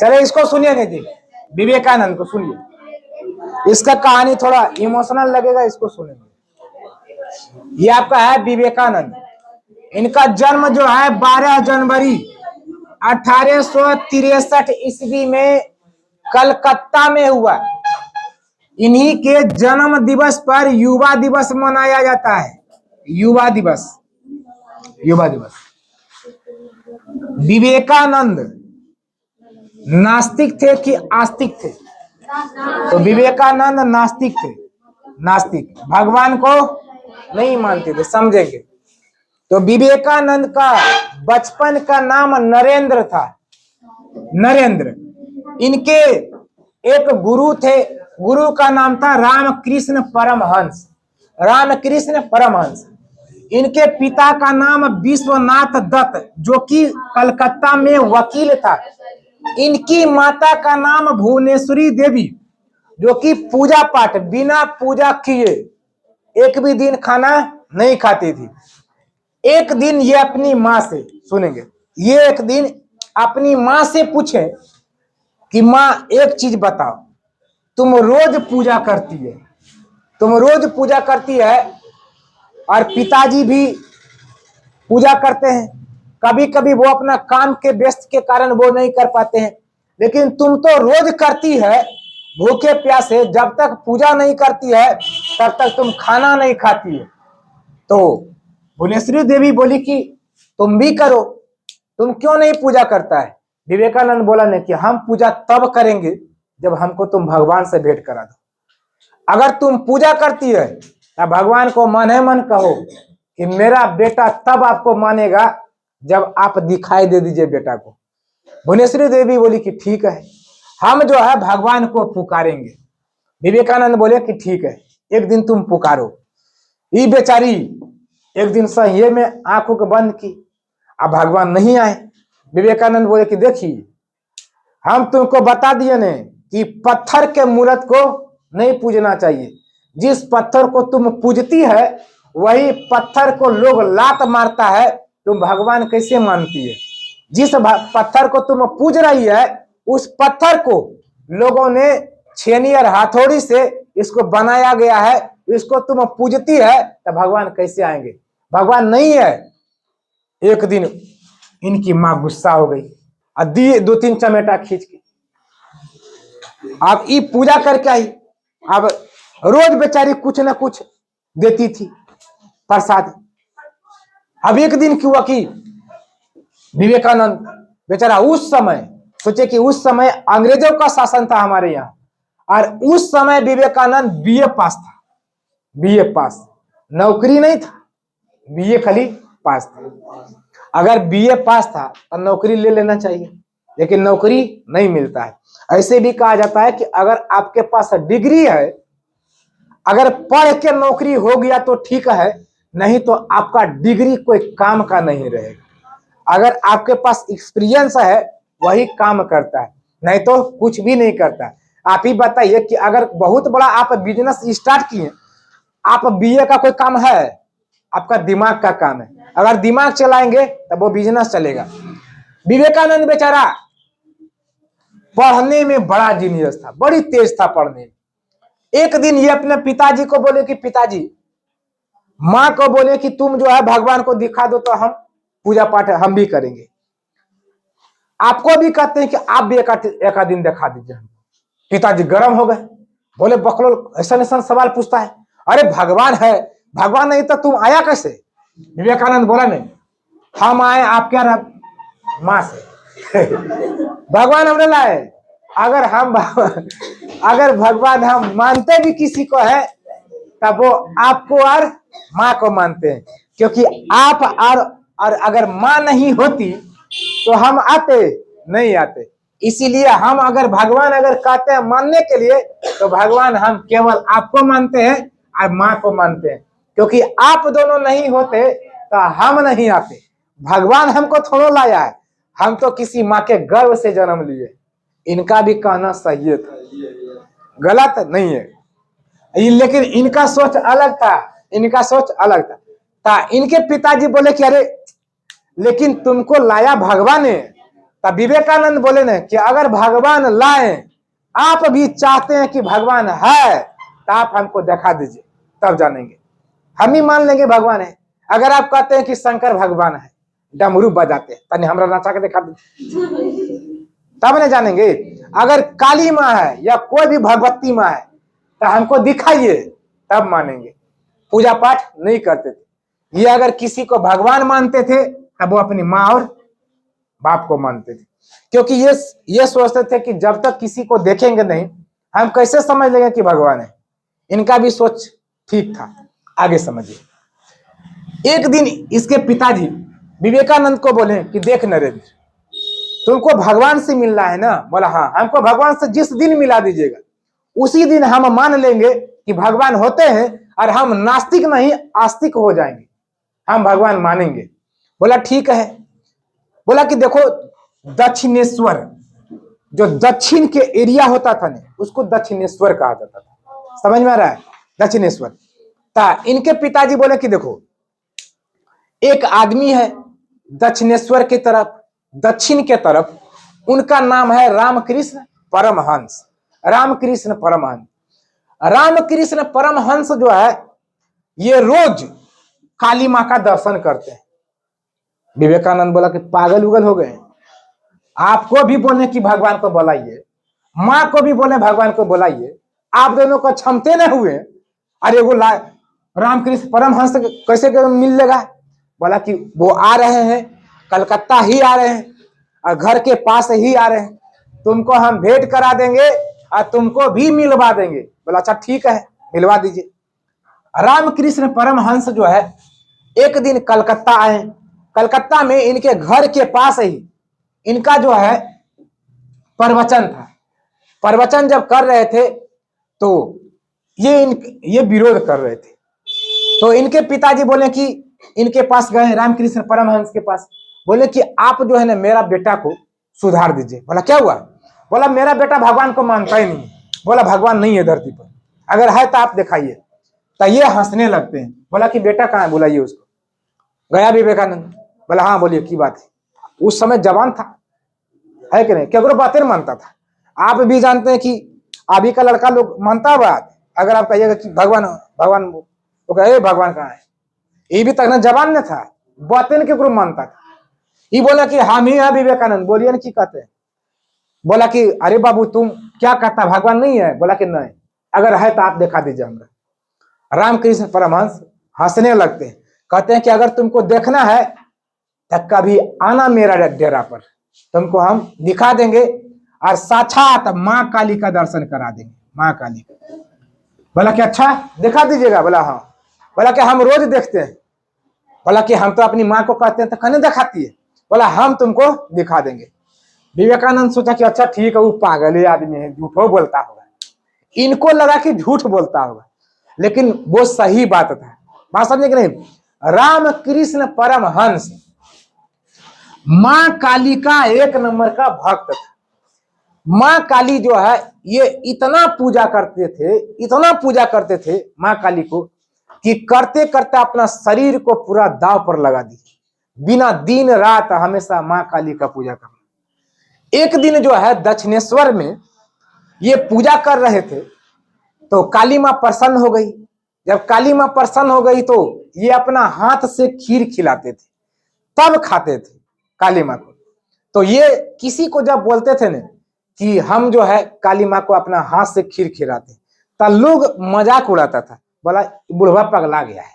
चले इसको सुनिए जी, विवेकानंद को सुनिए, इसका कहानी थोड़ा इमोशनल लगेगा, इसको सुनेंगे। ये आपका है विवेकानंद। इनका जन्म जो है 12 जनवरी 1863 ईस्वी में कलकत्ता में हुआ। इन्हीं के जन्म दिवस पर युवा दिवस मनाया जाता है। युवा दिवस, युवा दिवस। विवेकानंद नास्तिक थे कि आस्तिक थे? तो विवेकानंद नास्तिक थे। नास्तिक, भगवान को नहीं मानते थे, समझेंगे। तो विवेकानंद का बचपन का नाम नरेंद्र था। नरेंद्र। इनके एक गुरु थे, गुरु का नाम था रामकृष्ण परमहंस। रामकृष्ण परमहंस। इनके पिता का नाम विश्वनाथ दत्त, जो कि कलकत्ता में वकील था। इनकी माता का नाम भुवनेश्वरी देवी, जो कि पूजा पाठ बिना पूजा किए एक भी दिन खाना नहीं खाती थी। एक दिन ये अपनी माँ से, सुनेंगे, ये एक दिन अपनी माँ से पूछे कि माँ एक चीज बताओ, तुम रोज पूजा करती है, तुम रोज पूजा करती है और पिताजी भी पूजा करते हैं, कभी कभी वो अपना काम के व्यस्त के कारण वो नहीं कर पाते हैं, लेकिन तुम तो रोज करती है भूखे प्यासे, जब तक पूजा नहीं करती है तब तक तुम खाना नहीं खाती है। तो भुवनेश्वरी देवी बोली कि तुम भी करो, तुम क्यों नहीं पूजा करता है? विवेकानंद बोला नहीं कि हम पूजा तब करेंगे जब हमको तुम भगवान से भेंट करा दो। अगर तुम पूजा करती है तो भगवान को मन है मन कहो कि मेरा बेटा तब आपको मानेगा जब आप दिखाई दे दीजिए बेटा को। भुवनेश्वरी देवी बोली कि ठीक है, हम जो है भगवान को पुकारेंगे। विवेकानंद बोले कि ठीक है, एक दिन तुम पुकारो। ये बेचारी एक दिन संये में आंखों को बंद की, अब भगवान नहीं आए। विवेकानंद बोले कि देखिए, हम तुमको बता दिए ने कि पत्थर के मूर्त को नहीं पूजना चाहिए। जिस पत्थर को तुम पूजती है वही पत्थर को लोग लात मारता है, तुम भगवान कैसे मानती है? जिस पत्थर को तुम पूज रही है उस पत्थर को लोगों ने छेनी और हथौड़ी से इसको बनाया गया है, इसको तुम पूजती है तो भगवान कैसे आएंगे? भगवान नहीं है। एक दिन इनकी मां गुस्सा हो गई और दिए 2-3 चमेटा खींच के। अब ये पूजा करके आई, अब रोज बेचारी कुछ ना कुछ देती थी प्रसाद। अब एक दिन क्या हुआ कि विवेकानंद बेचारा उस समय, सोचे कि उस समय अंग्रेजों का शासन था हमारे यहाँ, और उस समय विवेकानंद बीए पास था। बीए पास, नौकरी नहीं था, बीए खाली पास था। अगर बीए पास था तो नौकरी ले लेना चाहिए, लेकिन नौकरी नहीं मिलता है। ऐसे भी कहा जाता है कि अगर आपके पास डिग्री है, अगर पढ़ के नौकरी हो गया तो ठीक है, नहीं तो आपका डिग्री कोई काम का नहीं रहेगा। अगर आपके पास एक्सपीरियंस है वही काम करता है, नहीं तो कुछ भी नहीं करता। आप ही बताइए कि अगर बहुत बड़ा आप बिजनेस स्टार्ट किए, आप बीए का कोई काम है? आपका दिमाग का काम है। अगर दिमाग चलाएंगे तब वो बिजनेस चलेगा। विवेकानंद बेचारा पढ़ने में बड़ा जीनियस था, बड़ी तेज था पढ़ने में। एक दिन ये अपने पिताजी को बोले कि पिताजी, माँ को बोले कि तुम जो है भगवान को दिखा दो तो हम पूजा पाठ हम भी करेंगे। आपको भी कहते हैं कि आप भी एक दिन दिखा दीजिए। पिताजी गर्म हो गए, बोले बकलोल ऐसा ऐसा सवाल पूछता है, अरे भगवान है, भगवान नहीं तो तुम आया कैसे? विवेकानंद बोला नहीं, हम आए आपके माँ से भगवान हमने लाए। अगर भगवान हम मानते भी किसी को है तब वो आपको और माँ को मानते हैं, क्योंकि आप और अगर माँ नहीं होती तो हम आते नहीं आते। इसीलिए हम अगर भगवान अगर कहते हैं मानने के लिए तो भगवान हम केवल आपको मानते हैं और माँ को मानते हैं, क्योंकि आप दोनों नहीं होते तो हम नहीं आते। भगवान हमको थोड़ा लाया है, हम तो किसी माँ के गर्भ से जन्म लिए। इनका भी कहना सही था, गलत नहीं है, लेकिन इनका सोच अलग था। इनका सोच अलग था। इनके पिताजी बोले कि अरे लेकिन तुमको लाया भगवान है, तब विवेकानंद बोले ना कि अगर भगवान लाए, आप भी चाहते हैं कि भगवान है, तो आप हमको दिखा दीजिए, तब जानेंगे। हम ही मान लेंगे भगवान है। अगर आप कहते हैं कि शंकर भगवान है, डमरू बजाते हैं, तनी हमरा नचा के दिखा दीजिए, तब नहीं जानेंगे। अगर काली माँ है या कोई भी भगवती माँ है, तो हमको दिखाइए, तब मानेंगे। पूजा पाठ नहीं करते थे ये। अगर किसी को भगवान मानते थे, तब वो अपनी माँ और बाप को मानते थे, क्योंकि ये सोचते थे कि जब तक किसी को देखेंगे नहीं, हम कैसे समझ लेंगे कि भगवान है। इनका भी सोच ठीक था। आगे समझिए। एक दिन इसके पिताजी विवेकानंद को बोले कि देख नरेंद्र, तुमको भगवान से मिलना है ना? बोला हाँ। हमको भगवान से जिस दिन मिला दीजिएगा, उसी दिन हम मान लेंगे कि भगवान होते हैं, और हम नास्तिक नहीं आस्तिक हो जाएंगे, हम भगवान मानेंगे। बोला ठीक है। बोला कि देखो, दक्षिणेश्वर, जो दक्षिण के एरिया होता था ना, उसको दक्षिणेश्वर कहा जाता था। समझ में आ रहा है? दक्षिणेश्वर था। इनके पिताजी बोले कि देखो, एक आदमी है दक्षिणेश्वर की तरफ, दक्षिण के तरफ, उनका नाम है रामकृष्ण परमहंस। रामकृष्ण परमहंस, रामकृष्ण परमहंस जो है, ये रोज काली माँ का दर्शन करते हैं। विवेकानंद बोला कि पागल उगल हो गए, आपको भी बोले कि भगवान को बुलाइए, माँ को भी बोले भगवान को बुलाइए, आप दोनों को क्षमते न हुए। अरे वो रामकृष्ण परमहंस कैसे मिल लेगा? बोला कि वो आ रहे हैं, कलकत्ता ही आ रहे हैं, और घर के पास ही आ रहे हैं, तुमको हम भेंट करा देंगे और तुमको भी मिलवा देंगे। बोला अच्छा ठीक है, मिलवा दीजिए। रामकृष्ण परमहंस जो है, एक दिन कलकत्ता आए। कलकत्ता में इनके घर के पास ही इनका जो है प्रवचन था। प्रवचन जब कर रहे थे, तो ये विरोध कर रहे थे। तो इनके पिताजी बोले कि इनके पास गए, रामकृष्ण परमहंस के पास, बोले कि आप जो है ना, मेरा बेटा को सुधार दीजिए। बोला क्या हुआ? बोला मेरा बेटा भगवान को मानता ही नहीं। बोला भगवान नहीं है धरती पर, अगर है तो आप दिखाइए। तो ये हंसने लगते हैं। बोला कि बेटा कहाँ है, बुलाइए उसको। गया विवेकानंद। बोला हाँ बोलिए, की बात है? उस समय जवान था, है कि नहीं, केकरो बातें मानता था। आप भी जानते हैं कि अभी का लड़का लोग मानता बात। अगर आप कहिएगा कि भगवान भगवान, तो कहे भगवान कहाँ है, ये भी तक ना जवान ने था, बातें केकरो मानता था। ये बोला कि हम ही है विवेकानंद। बोलिए ना की कहते हैं? बोला कि अरे बाबू तुम क्या कहता, भगवान नहीं है? बोला कि नहीं, अगर है तो आप दिखा दीजिए हमरा। रामकृष्ण परमहंस हंसने लगते हैं, कहते हैं कि अगर तुमको देखना है तो कभी आना मेरा डेरा पर, तुमको हम दिखा देंगे, और साक्षात माँ काली का दर्शन करा देंगे, माँ काली का। बोला कि अच्छा दिखा दीजिएगा? बोला हाँ। बोला कि हम रोज देखते हैं। बोला कि हम तो अपनी माँ को कहते हैं तो कहने दिखाती है। बोला हम तुमको दिखा देंगे। विवेकानंद सोचा कि अच्छा ठीक है, वो पागल आदमी है, झूठो बोलता होगा। इनको लगा कि झूठ बोलता होगा, लेकिन वो सही बात था। बात समझे कि नहीं? रामकृष्ण परमहंस माँ काली का एक नंबर का भक्त था। माँ काली जो है, ये इतना पूजा करते थे, इतना पूजा करते थे माँ काली को, कि करते करते अपना शरीर को पूरा दांव पर लगा दी, बिना दिन रात हमेशा माँ काली का पूजा करना। एक दिन जो है दक्षिणेश्वर में ये पूजा कर रहे थे, तो काली माँ प्रसन्न हो गई। जब काली माँ प्रसन्न हो गई, तो ये अपना हाथ से खीर खिलाते थे, तब खाते थे काली माँ को। तो ये किसी को जब बोलते थे ना कि हम जो है काली माँ को अपना हाथ से खीर खिलाते, तब लोग मजाक उड़ाता था। बोला बुढ़वा पगला गया है,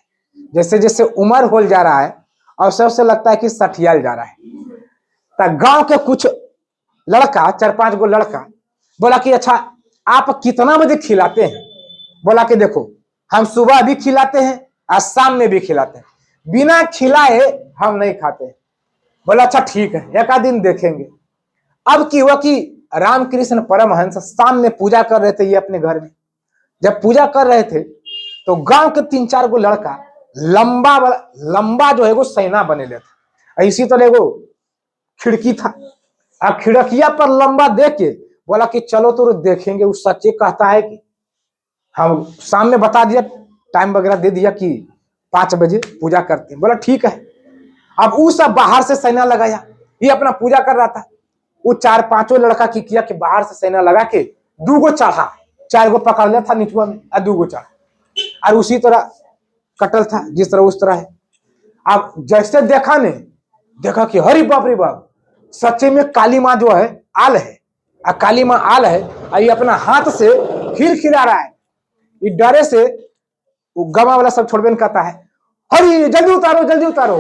जैसे जैसे उम्र हो जा रहा है और सबसे लगता है कि सठियाल जा रहा है। तब गांव के कुछ लड़का, 4-5 गो लड़का, बोला कि अच्छा आप कितना बजे खिलाते हैं? बोला कि देखो, हम सुबह भी खिलाते हैं और शाम में भी खिलाते हैं, बिना खिलाए हम नहीं खाते। बोला अच्छा ठीक है, एक आध दिन देखेंगे। अब की हुआ कि रामकृष्ण परमहंस शाम में पूजा कर रहे थे ये अपने घर में। जब पूजा कर रहे थे, तो गांव के 3-4 गो लड़का लंबा जो है वो सैना बने लेता। इसी तरह वो खिड़की था, और खिड़किया पर लंबा देख के बोला कि चलो तो देखेंगे वो सच्चे कहता है कि हम सामने बता दिया, टाइम वगैरह दे दिया कि 5 बजे पूजा करते हैं। बोला ठीक है। अब वो सब बाहर से सेना लगाया, ये अपना पूजा कर रहा था। वो 4-5 लड़का की किया कि बाहर से सेना लगा के 2 गो चढ़ा, 4 गो पकड़ लिया था निचुआ में और 2 गो चढ़ा, और उसी तरह कटल था जिस तरह उस तरह है। अब जैसे देखा कि हरी बाप रे बाप, सच्चे में काली माँ जो है आल है, और काली माँ आल है और ये अपना हाथ से खीर खिला रहा है। ये डरे से वो गवा वाला सब छोड़बे कहता है, हरी जल्दी उतारो जल्दी उतारो।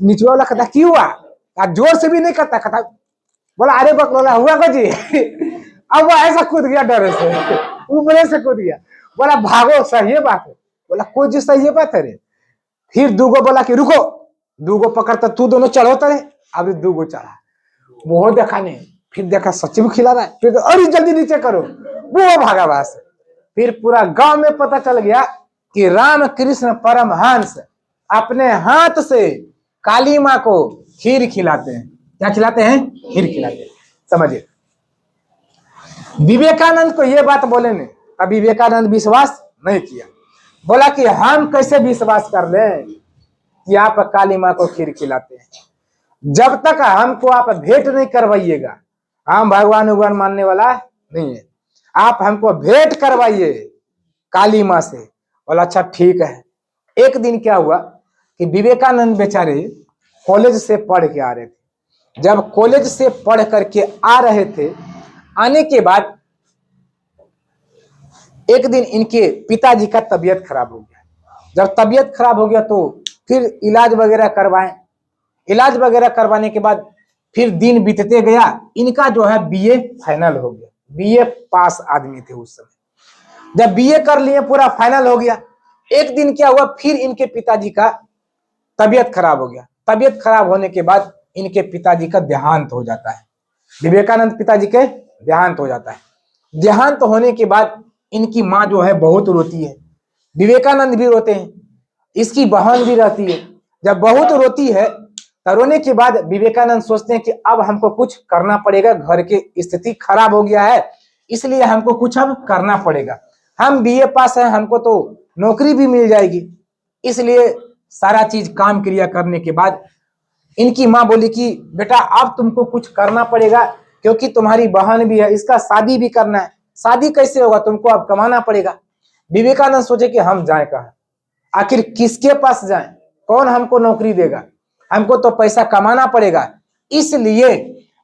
निचुआ वाला कहता क्यों हुआ, जोर से भी नहीं कहता बोला अरे बकलोला हुआ को जी। अब वो ऐसा कूद गया डरे से, ऊपर से कूद गया, बोला भागो सही है बात है। बोला कोई जी सही है बात है रे। फिर 2 गो बोला कि रुको, 2 गो पकड़ता तू दोनों चढ़ो तरे। अब 2 गो चढ़ा, वो देखा नहीं, फिर देखा सच्ची में खिला रहा है, फिर अरे जल्दी नीचे करो, वो भागा वहां से। फिर पूरा गांव में पता चल गया कि रामकृष्ण परमहंस अपने हाथ से काली माँ को खीर खिलाते हैं। क्या खिलाते हैं? खीर खिलाते हैं। समझिए, विवेकानंद को ये बात बोले ने, अब विवेकानंद विश्वास नहीं किया, बोला कि हम कैसे विश्वास कर लें कि आप काली माँ को खीर खिलाते हैं, जब तक हमको आप भेंट नहीं करवाइएगा, हम भगवान उगवान मानने वाला नहीं है, आप हमको भेंट करवाइए काली माँ से। बोला अच्छा ठीक है। एक दिन क्या हुआ कि विवेकानंद बेचारे कॉलेज से पढ़ के आ रहे थे। जब कॉलेज से पढ़ करके आ रहे थे, आने के बाद एक दिन इनके पिताजी का तबीयत खराब हो गया। जब तबीयत खराब हो गया तो फिर इलाज वगैरह करवाएं। इलाज वगैरह करवाने के बाद फिर दिन बीतते गया, इनका जो है बीए फाइनल हो गया। बीए पास आदमी थे उस समय। जब बीए कर लिए, पूरा फाइनल हो गया, एक दिन क्या हुआ, फिर इनके पिताजी का तबीयत खराब हो गया। तबीयत खराब होने के बाद इनके पिताजी का देहांत हो जाता है। विवेकानंद पिताजी के देहांत हो जाता है। देहांत होने के बाद इनकी माँ जो है बहुत रोती है, विवेकानंद भी रोते हैं, इसकी बहन भी रहती है। जब बहुत रोती है, रोने के बाद विवेकानंद सोचते हैं कि अब हमको कुछ करना पड़ेगा, घर की स्थिति खराब हो गया है, इसलिए हमको कुछ अब करना पड़ेगा। हम बीए पास हैं, हमको तो नौकरी भी मिल जाएगी। इसलिए सारा चीज काम क्रिया करने के बाद इनकी माँ बोली कि बेटा अब तुमको कुछ करना पड़ेगा, क्योंकि तुम्हारी बहन भी है, इसका शादी भी करना है। शादी कैसे होगा, तुमको अब कमाना पड़ेगा। विवेकानंद सोचे कि हम जाए कहाँ, आखिर किसके पास जाएं, कौन हमको नौकरी देगा, हमको तो पैसा कमाना पड़ेगा। इसलिए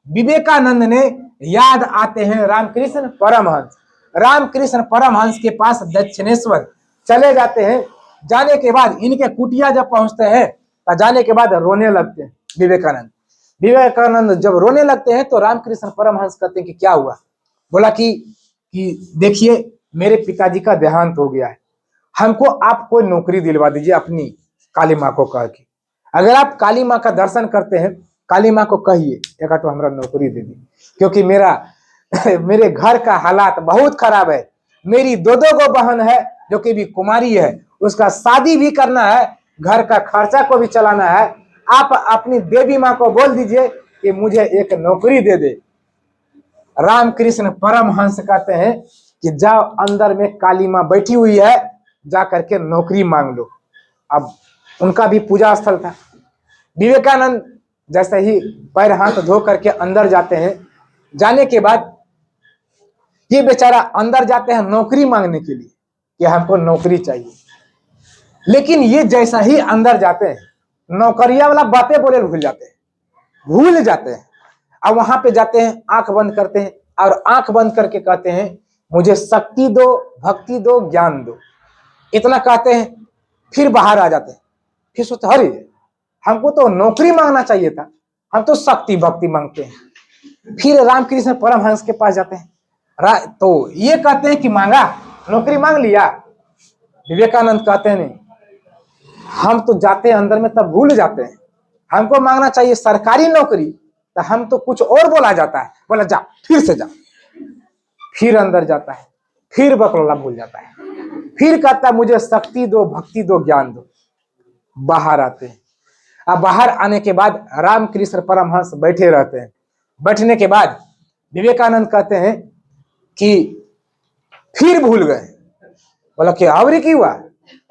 विवेकानंद ने याद आते हैं रामकृष्ण परमहंस। रामकृष्ण परमहंस के पास दक्षिणेश्वर चले जाते हैं। जाने के बाद इनके कुटिया जब पहुंचते हैं तो जाने के बाद रोने लगते हैं विवेकानंद। विवेकानंद जब रोने लगते हैं तो रामकृष्ण परमहंस कहते हैं कि क्या हुआ। बोला कि देखिए मेरे पिताजी का देहांत हो गया है, हमको आप कोई नौकरी दिलवा दीजिए अपनी काली माँ को कह के। अगर आप काली माँ का दर्शन करते हैं, काली माँ को कहिए एक तो हमारा नौकरी दे दी, क्योंकि मेरे घर का हालात बहुत खराब है। मेरी 2-2 गो बहन है जो कि भी कुमारी है, उसका शादी भी करना है, घर का खर्चा को भी चलाना है। आप अपनी देवी माँ को बोल दीजिए कि मुझे एक नौकरी दे दे। रामकृष्ण परमहंस कहते हैं कि जाओ अंदर में काली माँ बैठी हुई है, जा करके नौकरी मांग लो। अब उनका भी पूजा स्थल था। विवेकानंद जैसे ही पैर हाथ धो करके अंदर जाते हैं, जाने के बाद ये बेचारा अंदर जाते हैं नौकरी मांगने के लिए कि हमको नौकरी चाहिए। लेकिन ये जैसा ही अंदर जाते हैं, नौकरिया वाला बातें बोले भूल जाते हैं। अब वहां पे जाते हैं, आंख बंद करते हैं और आंख बंद करके कहते हैं मुझे शक्ति दो, भक्ति दो, ज्ञान दो, इतना कहते हैं। फिर बाहर आ जाते हैं। फिर सोचते अरे हमको तो नौकरी मांगना चाहिए था, हम तो शक्ति भक्ति मांगते हैं। फिर रामकृष्ण परमहंस के पास जाते हैं, तो ये कहते हैं कि मांगा, नौकरी मांग लिया। विवेकानंद कहते हैं नहीं, हम तो जाते हैं अंदर में तब भूल जाते हैं, हमको मांगना चाहिए सरकारी नौकरी, तो हम तो कुछ और बोला जाता है। बोला जा, फिर से जा। फिर अंदर जाता है, फिर बकलोला भूल जाता है। फिर कहता है मुझे शक्ति दो, भक्ति दो, ज्ञान दो। बाहर आते हैं। अब बाहर आने के बाद रामकृष्ण परमहंस बैठे रहते हैं। बैठने के बाद विवेकानंद कहते हैं कि फिर भूल गए। बोला कि आवरी की हुआ।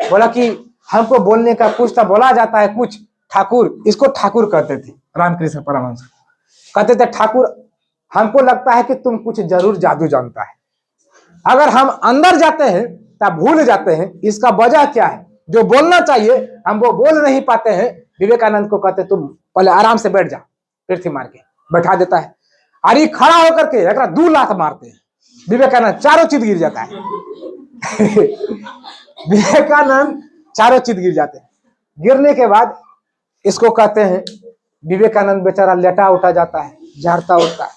बोला कि हमको बोलने का कुछ था, बोला जाता है कुछ, ठाकुर, इसको ठाकुर कहते थे रामकृष्ण परमहंस। कहते थे ठाकुर हमको लगता है कि तुम कुछ जरूर जादू जानता है। अगर हम अंदर जाते हैं तब भूल जाते हैं इसका वजह क्या है, जो बोलना चाहिए हम वो बोल नहीं पाते हैं। विवेकानंद को कहते तुम पहले आराम से बैठ जा, पृथ्वी मार के बैठा देता है। अरे खड़ा होकर के एक 2 लात मारते हैं, विवेकानंद चारों चीज गिर जाता है। विवेकानंद चारों चीज गिर जाते हैं। गिरने के बाद इसको कहते हैं विवेकानंद बेचारा लेटा उठा जाता है, झाड़ता उठता है।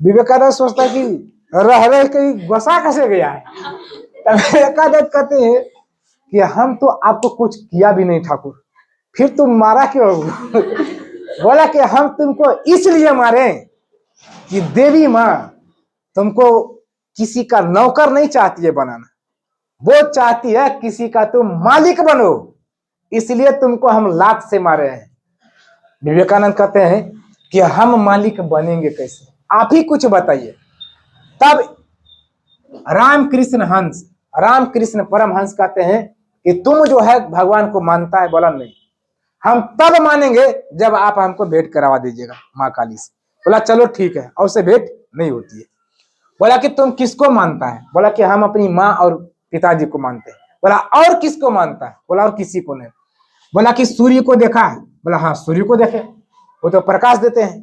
विवेकानंद सोचता है कि रह रहे कहीं गुस्सा कैसे गया है। तब विवेकानंद कहते हैं कि हम तो आपको कुछ किया भी नहीं ठाकुर, फिर तुम मारा क्यों? बोला कि हम तुमको इसलिए मारे कि देवी माँ तुमको किसी का नौकर नहीं चाहती है बनाना, वो चाहती है किसी का तुम मालिक बनो, इसलिए तुमको हम लात से मारे हैं। विवेकानंद कहते हैं कि हम मालिक बनेंगे कैसे, आप ही कुछ बताइए। तब रामकृष्ण परमहंस कहते हैं कि तुम जो है भगवान को मानता है? बोला नहीं, हम तब मानेंगे जब आप हमको भेंट करवा दीजिएगा माँ काली से। बोला चलो ठीक है, और से भेंट नहीं होती है। बोला कि तुम किसको मानता है? बोला कि हम अपनी माँ और पिताजी को मानते हैं। बोला और किसको मानता है? बोला और किसी को नहीं। बोला कि सूर्य को देखा है? बोला हाँ सूर्य को देखे, वो तो प्रकाश देते हैं।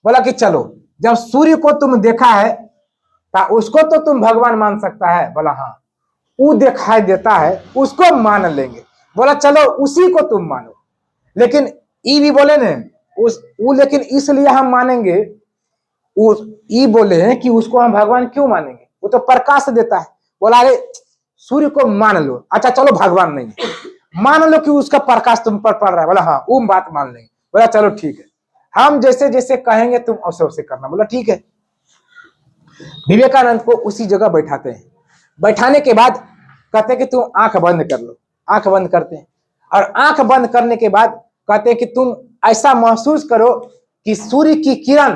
बोला कि चलो जब सूर्य को तुम देखा है तो उसको तो तुम भगवान मान सकता है? बोला हाँ, वो दिखाई देता है उसको मान लेंगे। बोला चलो उसी को तुम मानो, लेकिन ई भी बोले ने लेकिन इसलिए हम मानेंगे, ई बोले हैं कि उसको हम भगवान क्यों मानेंगे, वो तो प्रकाश देता है। बोला अरे सूर्य को मान लो, अच्छा चलो भगवान नहीं है, मान लो कि उसका प्रकाश तुम पर पड़ रहा है। बोला हाँ वो बात मान लेंगे। बोला चलो ठीक है, हम जैसे जैसे कहेंगे तुम वैसे वैसे करना। बोला ठीक है। विवेकानंद को उसी जगह बैठाते हैं। बैठाने के बाद कहते हैं कि तुम आंख बंद कर लो। आंख बंद करते हैं, और आंख बंद करने के बाद कहते हैं कि तुम ऐसा महसूस करो कि सूर्य की किरण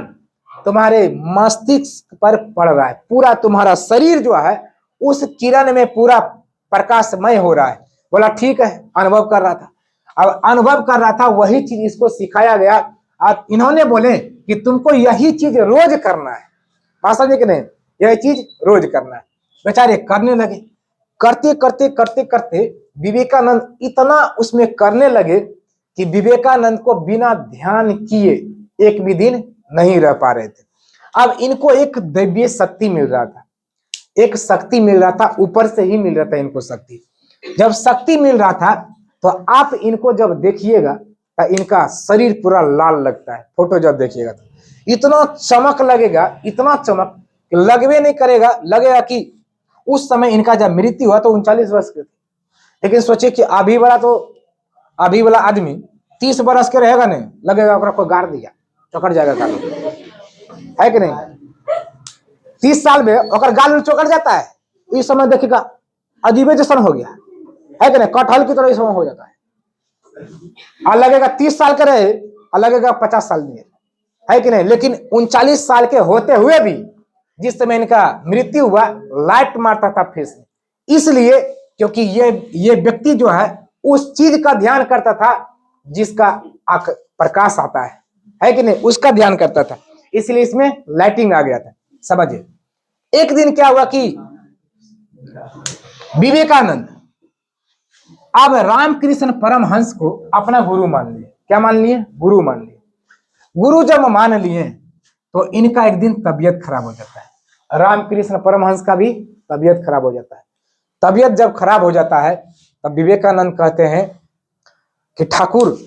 तुम्हारे मस्तिष्क पर पड़ रहा है, पूरा तुम्हारा शरीर जो है उस किरण में पूरा प्रकाशमय हो रहा है। बोला ठीक है, अनुभव कर रहा था। अब अनुभव कर रहा था, वही चीज इसको सिखाया गया। और इन्होंने बोले कि तुमको यही चीज रोज करना है, बात समझे कि नहीं, यही चीज रोज करना है। बेचारे करने लगे, करते करते करते करते विवेकानंद इतना उसमें करने लगे कि विवेकानंद को बिना ध्यान किए एक भी दिन नहीं रह पा रहे थे। अब इनको एक दिव्य शक्ति मिल रहा था, एक शक्ति मिल रहा था, ऊपर से ही मिल रहा था इनको शक्ति। जब शक्ति मिल रहा था तो आप इनको जब देखिएगा तो इनका शरीर पूरा लाल लगता है। फोटो जब देखिएगा तो इतना चमक लगेगा, इतना चमक लगवे नहीं करेगा, लगेगा कि उस समय इनका जब मृत्यु हुआ तो 39 वर्ष के थे। लेकिन सोचिए कि अभी वाला आदमी 30 वर्ष के रहेगा नहीं, लगेगा ओकरा को गाड़ दिया, चौकड़ जाएगा गाल, है कि नहीं? 30 साल में ओकर गाल चौकड़ जाता है, इस समय देखिएगा अजीबे जैसन हो गया, है कि नहीं? कटहल की तरह इस समय हो जाता है। और लगेगा 30 साल के रहे और लगेगा 50 साल में, है कि नहीं? लेकिन 39 साल के होते हुए भी जिस समय इनका मृत्यु हुआ लाइट मारता था फेस में, इसलिए क्योंकि ये व्यक्ति जो है उस चीज का ध्यान करता था जिसका प्रकाश आता है कि नहीं, उसका ध्यान करता था, इसलिए इसमें लाइटिंग आ गया था। समझिए, एक दिन क्या हुआ कि विवेकानंद अब रामकृष्ण परमहंस को अपना गुरु मान लिए। क्या मान लिए? गुरु मान लिए। गुरु जब मान लिए तो इनका एक दिन तबीयत खराब हो जाता है। रामकृष्ण परमहंस का भी तबीयत खराब हो जाता है। तबीयत जब खराब हो जाता है तब विवेकानंद कहते हैं कि ठाकुर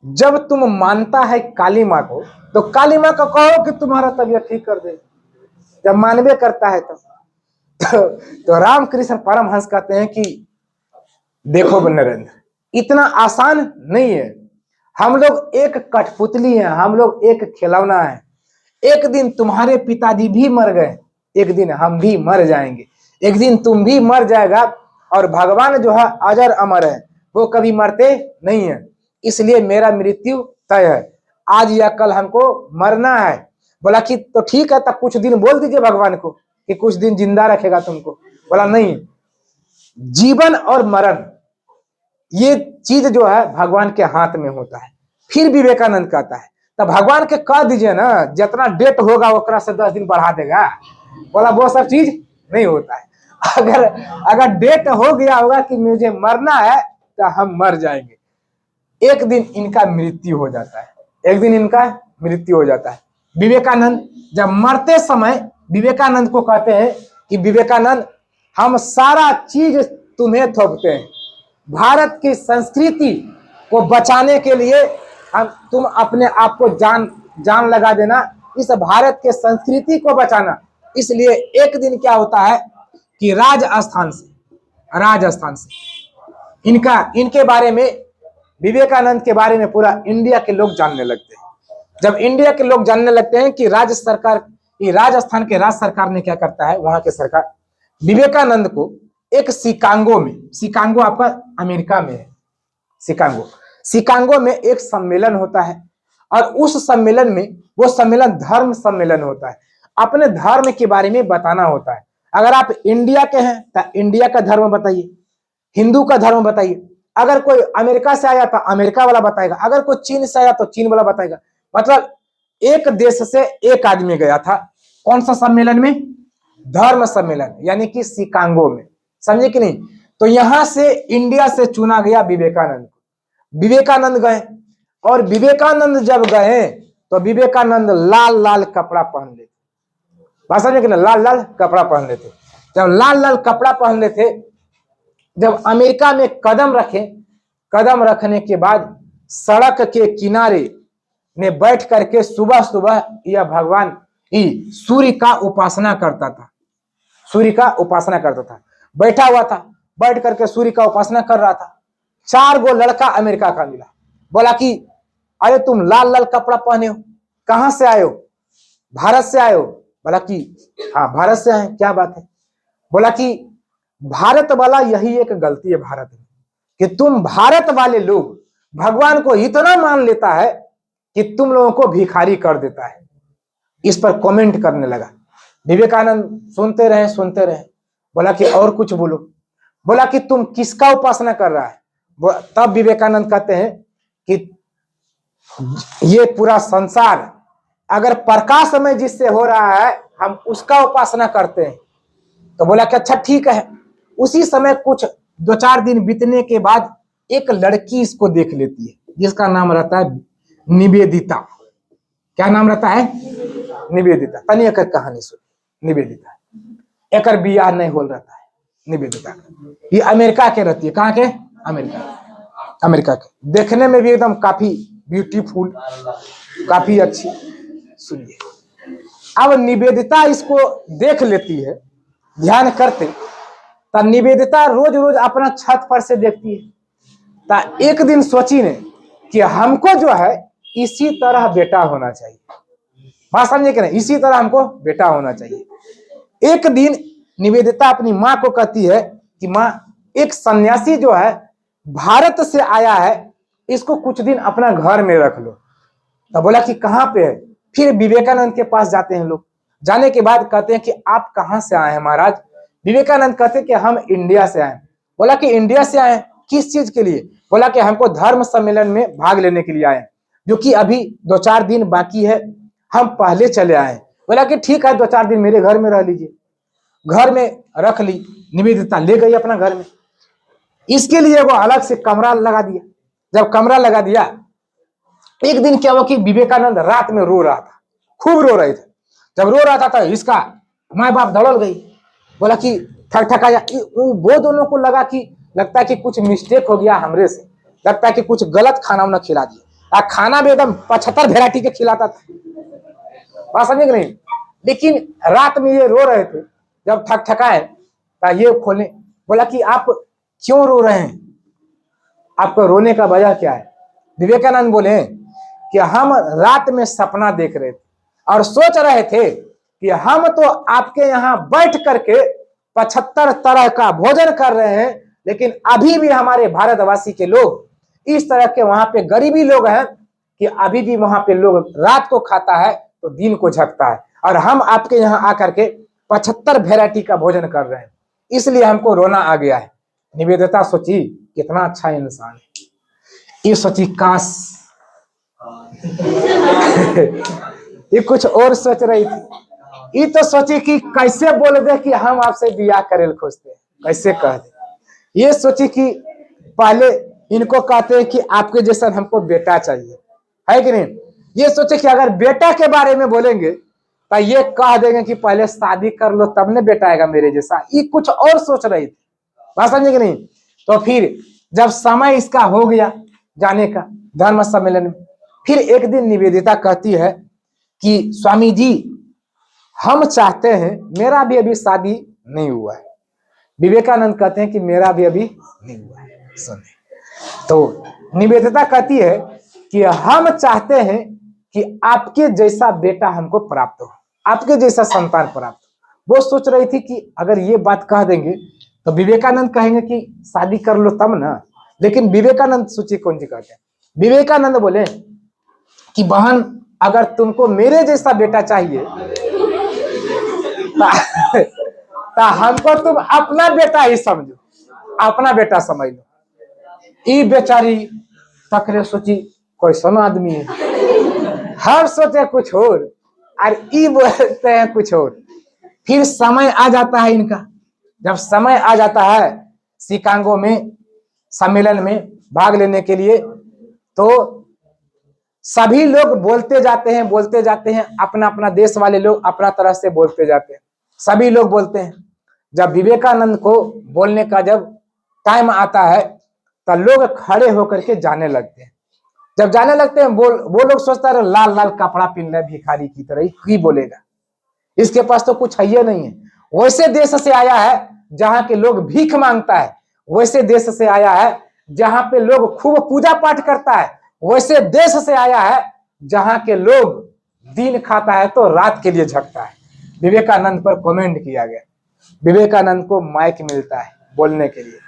जब तुम मानता है काली माँ को तो काली माँ को कहो कि तुम्हारा तबीयत ठीक कर दे। जब मानवे करता है तो रामकृष्ण परमहंस कहते हैं कि देखो नरेंद्र, इतना आसान नहीं है। हम लोग एक कठपुतली हैं, हम लोग एक खिलौना है। एक दिन तुम्हारे पिताजी भी मर गए, एक दिन हम भी मर जाएंगे, एक दिन तुम भी मर जाएगा। और भगवान जो है अजर अमर है, वो कभी मरते नहीं है, इसलिए मेरा मृत्यु तय है, आज या कल हमको मरना है। बोला कि तो ठीक है, तब कुछ दिन बोल दीजिए भगवान को कि कुछ दिन जिंदा रखेगा तुमको। बोला नहीं, जीवन और मरण ये चीज जो है भगवान के हाथ में होता है। फिर विवेकानंद कहता है, तो भगवान के कह दीजिए ना, जितना डेट होगा ओकरा से 10 दिन बढ़ा देगा। बोला वो सब चीज नहीं होता है। अगर अगर डेट हो गया होगा कि मुझे मरना है तो हम मर जाएंगे। एक दिन इनका मृत्यु हो जाता है, एक दिन इनका मृत्यु हो जाता है। विवेकानंद जब मरते समय विवेकानंद को कहते हैं कि विवेकानंद, हम सारा चीज तुम्हें थोपते हैं, भारत की संस्कृति को बचाने के लिए तुम अपने आप को जान लगा देना, इस भारत के संस्कृति को बचाना। इसलिए एक दिन क्या होता है कि राजस्थान से इनके बारे में, विवेकानंद के बारे में पूरा इंडिया के लोग जानने लगते हैं। जब इंडिया के लोग जानने लगते हैं कि राजस्थान के राज्य सरकार ने क्या करता है, वहां के सरकार विवेकानंद को एक शिकागो आपका अमेरिका में है, शिकागो में एक सम्मेलन होता है। और उस सम्मेलन में, वो सम्मेलन धर्म सम्मेलन होता है, अपने धर्म के बारे में बताना होता है। अगर आप इंडिया के हैं तो इंडिया का धर्म बताइए, हिंदू का धर्म बताइए। अगर कोई अमेरिका से आया तो अमेरिका वाला बताएगा, अगर कोई चीन से आया तो चीन वाला बताएगा। मतलब एक देश से एक आदमी गया था, कौन सा सम्मेलन में? धर्म सम्मेलन, यानी कि शिकागो में। समझे कि नहीं? तो यहां से इंडिया से चुना गया विवेकानंद को। विवेकानंद गए, और विवेकानंद जब गए तो विवेकानंद लाल लाल कपड़ा पहन लेते। बात समझे कि ना? लाल लाल कपड़ा पहन लेते। जब लाल लाल कपड़ा पहन लेते, जब अमेरिका में कदम रखने के बाद सड़क के किनारे में बैठ करके सुबह सुबह यह भगवान सूर्य का उपासना करता था, बैठा हुआ था, बैठ करके सूर्य का उपासना कर रहा था। 4 गो लड़का अमेरिका का मिला, बोला कि अरे तुम लाल लाल कपड़ा पहने हो, कहां से आए हो? भारत से आए हो? बोला कि हाँ भारत से आए। क्या बात है? बोला कि भारत वाला यही एक गलती है भारत में, कि तुम भारत वाले लोग भगवान को इतना मान लेता है कि तुम लोगों को भिखारी कर देता है। इस पर कमेंट करने लगा। विवेकानंद सुनते रहे। बोला कि और कुछ बोलो। बोला कि तुम किसका उपासना कर रहा है? तब विवेकानंद कहते हैं कि ये पूरा संसार अगर प्रकाश में जिससे हो रहा है, हम उसका उपासना करते हैं। तो बोला कि अच्छा ठीक है। उसी समय कुछ 2-4 दिन बीतने के बाद एक लड़की इसको देख लेती है, जिसका नाम रहता है निवेदिता। क्या नाम रहता है? निवेदिता। तनी एक कहानी सुन। निवेदिता एक बियाह नहीं हो रहता है। निवेदिता ये अमेरिका के रहती है। कहाँ के? अमेरिका के। देखने में भी एकदम काफी ब्यूटीफुल, काफी अच्छी। सुनिए, अब निवेदिता इसको देख लेती है, ध्यान करते। तो निवेदिता रोज रोज अपना छत पर से देखती है। तो एक दिन सोची ने कि हमको जो है इसी तरह बेटा होना चाहिए। बात समझे कि नहीं? इसी तरह हमको बेटा होना चाहिए। एक दिन निवेदिता अपनी माँ को कहती है कि माँ, एक सन्यासी जो है भारत से आया है, इसको कुछ दिन अपना घर में रख लो। तो बोला कि कहाँ पे है? फिर विवेकानंद के पास जाते हैं लोग। जाने के बाद कहते हैं कि आप कहाँ से आए हैं महाराज? विवेकानंद कहते हैं कि हम इंडिया से आए। बोला कि इंडिया से आए, किस चीज के लिए? बोला कि हमको धर्म सम्मेलन में भाग लेने के लिए आए, जो कि अभी 2-4 दिन बाकी है, हम पहले चले आए। बोला कि ठीक है, 2-4 दिन मेरे घर में रह लीजिए। घर में रख ली। निवेदिता ले गई अपना घर में। इसके लिए वो अलग से कमरा लगा दिया। जब कमरा लगा दिया, एक दिन क्या हुआ कि विवेकानंद रात में रो रहा था, खूब रो रहे थे। जब रो रहा था तो इसका माँ बाप दौड़ गई। बोला कि ठकठकाया। वो दोनों को लगता है कि कुछ मिस्टेक हो गया हमरे से, लगता है कि कुछ गलत खाना उन्हें खिला दिया। खाना भी एकदम 75 वेराइटी के खिलाता था। बात समझे कि नहीं? लेकिन रात में ये रो रहे थे। जब ठकठकाए तो ये खोलने, बोला कि आप क्यों रो रहे हैं? आपको रोने का वजह क्या है? विवेकानंद बोले कि हम रात में सपना देख रहे थे और सोच रहे थे कि हम तो आपके यहाँ बैठ करके 75 तरह का भोजन कर रहे हैं, लेकिन अभी भी हमारे भारतवासी के लोग इस तरह के, वहां पे गरीबी लोग हैं कि अभी भी वहां पे लोग रात को खाता है तो दिन को झपता है, और हम आपके यहाँ आकर के 75 वेराइटी का भोजन कर रहे हैं, इसलिए हमको रोना आ गया है। निवेदिता सोची कितना अच्छा इंसान है। ये सोची काश ये कुछ और सोच रही थी। ये तो सोची कि कैसे बोल दे कि हम आपसे बियाह करेल खोजते हैं, कैसे कह दे। ये सोची कि पहले इनको कहते हैं कि आपके जैसा हमको बेटा चाहिए, है कि नहीं। ये सोचे कि अगर बेटा के बारे में बोलेंगे तो ये कह देंगे कि पहले शादी कर लो तब ने बेटा आएगा मेरे जैसा। ये कुछ और सोच रही थी, बात समझे कि नहीं। तो फिर जब समय इसका हो गया जाने का धर्म सम्मेलन में, फिर एक दिन निवेदिता कहती है कि स्वामी जी हम चाहते हैं, मेरा भी अभी शादी नहीं हुआ है। विवेकानंद कहते हैं कि मेरा भी अभी नहीं हुआ है। सुनिए, तो निवेदिता कहती है कि हम चाहते हैं कि आपके जैसा बेटा हमको प्राप्त हो, आपके जैसा संतान प्राप्त हो। वो सोच रही थी कि अगर ये बात कह देंगे तो विवेकानंद कहेंगे कि शादी कर लो तब ना। लेकिन विवेकानंद सोचिए कौन सी कहते हैं। विवेकानंद बोले कि बहन अगर तुमको मेरे जैसा बेटा चाहिए तो हमको तुम अपना बेटा ही समझो, अपना बेटा समझ लो। ई बेचारी तकरे सोची कैसन आदमी है, हर सोचे कुछ और ई बोलते हैं कुछ और। फिर समय आ जाता है इनका, जब समय आ जाता है शिकागो में सम्मेलन में भाग लेने के लिए, तो सभी लोग बोलते जाते हैं, अपना अपना देश वाले लोग अपना तरह से बोलते जाते हैं, सभी लोग बोलते हैं। जब विवेकानंद को बोलने का जब टाइम आता है तो लोग खड़े होकर के जाने लगते हैं। जब जाने लगते हैं वो लोग सोचता है लाल लाल कपड़ा पहन रहे भिखारी की तरह, ही बोलेगा, इसके पास तो कुछ है नहीं है। वैसे देश से आया है जहां के लोग भीख मांगता है, वैसे देश से आया है जहां पे लोग खूब पूजा पाठ करता है, वैसे देश से आया है जहां के लोग दिन खाता है तो रात के लिए झकता है। विवेकानंद पर कमेंट किया गया। विवेकानंद को माइक मिलता है बोलने के लिए।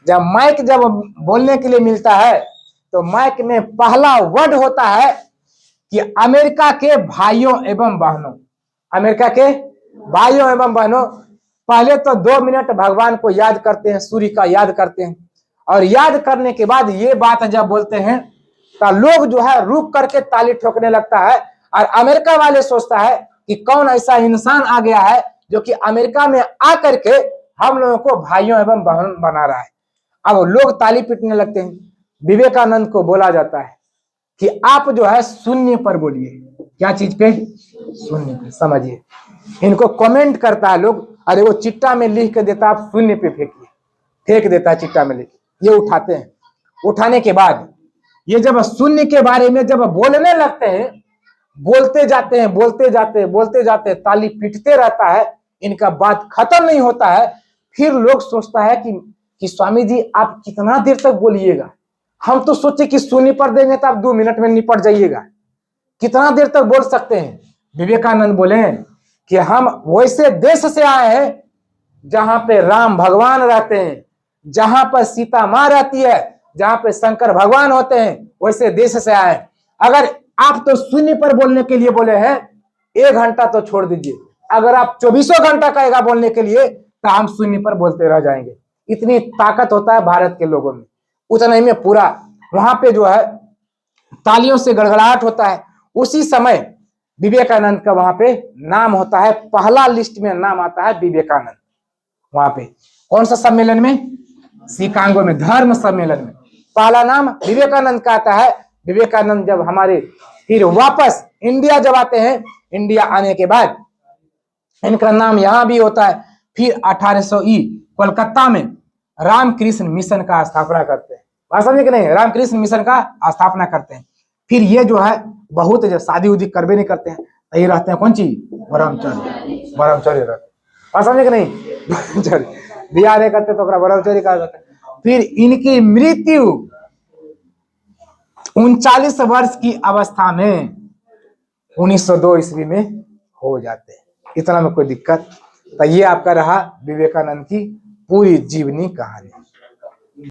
जब बोलने के लिए मिलता है तो माइक में पहला वर्ड होता है कि अमेरिका के भाइयों एवं बहनों, अमेरिका के भाइयों एवं बहनों। पहले तो 2 मिनट भगवान को याद करते हैं, सूर्य का याद करते हैं, और याद करने के बाद ये बात जब बोलते हैं तो लोग जो है रुक करके ताली ठोकने लगता है। और अमेरिका वाले सोचता है कि कौन ऐसा इंसान आ गया है जो कि अमेरिका में आकर के हम लोगों को भाइयों एवं बहन बना रहा है। अब लोग ताली पीटने लगते हैं। विवेकानंद को बोला जाता है कि आप जो है शून्य पर बोलिए। क्या चीज पे? शून्य पे। समझिए, इनको कमेंट करता है लोग, अरे वो चिट्टा में लिख के देता, आप शून्य पे फेंकिए, फेंक देता है चिट्टा में लिख। ये उठाते हैं, उठाने के बाद ये जब शून्य के बारे में जब बोलने लगते हैं, बोलते जाते हैं, ताली पीटते रहता है, इनका बात खत्म नहीं होता है। फिर लोग सोचता है कि स्वामी जी आप कितना देर तक बोलिएगा, हम तो सोचे कि शून्य पर देंगे तो आप 2 मिनट में निपट जाइएगा, कितना देर तक बोल सकते हैं। विवेकानंद बोले कि हम वैसे देश से आए हैं जहां पे राम भगवान रहते हैं, जहां पर सीता माँ रहती है, जहां पे शंकर भगवान होते हैं, वैसे देश से आए। अगर आप तो शून्य पर बोलने के लिए बोले हैं, 1 घंटा तो छोड़ दीजिए, अगर आप 24 घंटा कहेगा बोलने के लिए तो हम शून्य पर बोलते रह जाएंगे। इतनी ताकत होता है भारत के लोगों में। उतना ही में पूरा वहां पे जो है तालियों से गड़गड़ाहट होता है। उसी समय विवेकानंद का वहां पे नाम होता है, पहला लिस्ट में नाम आता है विवेकानंद। वहां पे कौन सा सम्मेलन में? शिकागो में, धर्म सम्मेलन में पहला नाम विवेकानंद का आता है। विवेकानंद जब हमारे फिर वापस इंडिया जब आते हैं, इंडिया आने के बाद इनका नाम यहां भी होता है। फिर 1800 कोलकाता में रामकृष्ण मिशन का स्थापना करते हैं। बात समझे कि नहीं? रामकृष्ण मिशन का स्थापना करते हैं। फिर ये जो है बहुत शादी उदी करबे नहीं करते हैं, यही रहते हैं कौन चीज? ब्रह्मचर्य रहते। बात समझे कि नहीं? ब्रह्मचर्य, बियाह नहीं करते तो ब्रह्मचर्य कहा जाता है। फिर इनकी मृत्यु 39 वर्ष की अवस्था में 1902 ईस्वी में हो जाते हैं। इतना में कोई दिक्कत? तो ये आपका रहा विवेकानंद की पूरी जीवनी कहानी।